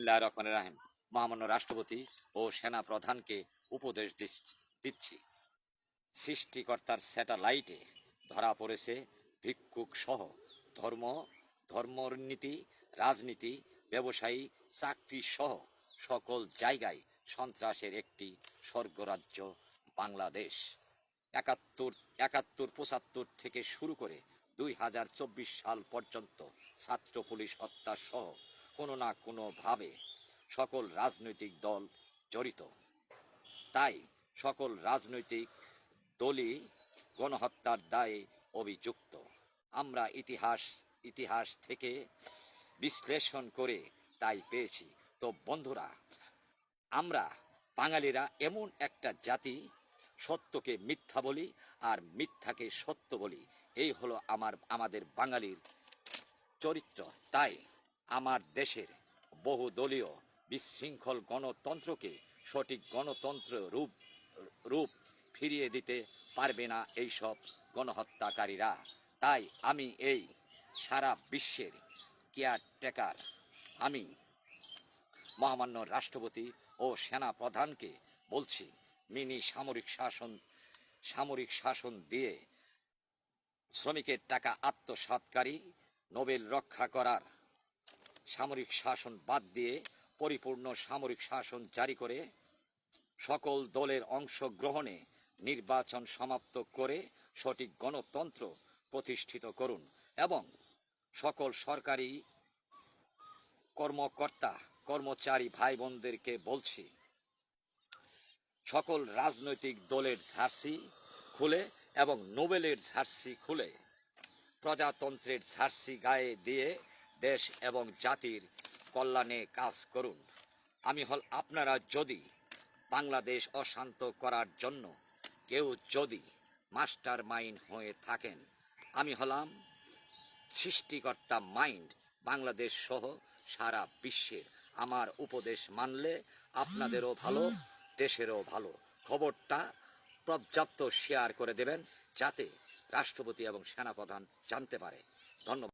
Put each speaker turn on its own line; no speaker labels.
বিসমিল্লাহির রহমানির রহিম। মহামান্য রাষ্ট্রপতি ও সেনা প্রধানকে উপদেশ দিচ্ছি, সৃষ্টিকর্তার স্যাটেলাইটে ধরা পড়েছে ভিক্ষুক সহ ধর্ম ধর্মনীতি, রাজনীতি, ব্যবসায়ী, চাকরি সহ সকল জায়গায় সন্ত্রাসের একটি স্বর্গরাজ্য বাংলাদেশ। ৭১, ৭১, ৭৫ থেকে শুরু করে ২০২৪ সাল পর্যন্ত ছাত্র পুলিশ হত্যা সহ কোনো না কোনোভাবে সকল রাজনৈতিক দল জড়িত। তাই সকল রাজনৈতিক দলই গণহত্যার দায়ে অভিযুক্ত। আমরা ইতিহাস থেকে বিশ্লেষণ করে তাই পেয়েছি। তো বন্ধুরা, আমরা বাঙালিরা এমন একটা জাতি, সত্যকে মিথ্যা বলি আর মিথ্যাকে সত্য বলি। এই হলো আমাদের বাঙালির চরিত্র। তাই আমার দেশের বহুদলীয় বিশৃঙ্খল গণতন্ত্রকে সঠিক গণতন্ত্র রূপ ফিরিয়ে দিতে পারবে না এইসব গণহত্যাকারীরা। তাই আমি এই সারা বিশ্বের কেয়ারটেকার, আমি মহামান্য রাষ্ট্রপতি ও সেনা প্রধানকে বলছি, মিনি সামরিক শাসন দিয়ে শ্রমিকের টাকা আত্মসাৎকারী, নোবেল রক্ষা করার সামরিক শাসন বাদ দিয়ে পরিপূর্ণ সামরিক শাসন জারি করে সকল দলের অংশগ্রহণে নির্বাচন সমাপ্ত করে সঠিক গণতন্ত্র প্রতিষ্ঠিত করুন। এবং সকল সরকারি কর্মকর্তা কর্মচারী ভাই বোনদেরকে বলছি, সকল রাজনৈতিক দলের জার্সি খুলে এবং নোবেলের জার্সি খুলে প্রজাতন্ত্রের জার্সি গায়ে দিয়ে দেশ এবং জাতির কল্যাণে কাজ করুন। আপনারা যদি বাংলাদেশ অশান্ত করার জন্য কেউ যদি মাস্টার মাইন্ড হয়ে থাকেন, আমি হলাম সৃষ্টিকর্তা মাইন্ড বাংলাদেশ সহ সারা বিশ্বের। আমার উপদেশ মানলে আপনাদেরও ভালো, দেশেরও ভালো। খবরটা পর্যাপ্ত শেয়ার করে দেবেন যাতে রাষ্ট্রপতি এবং সেনাপ্রধান জানতে পারে। ধন্যবাদ।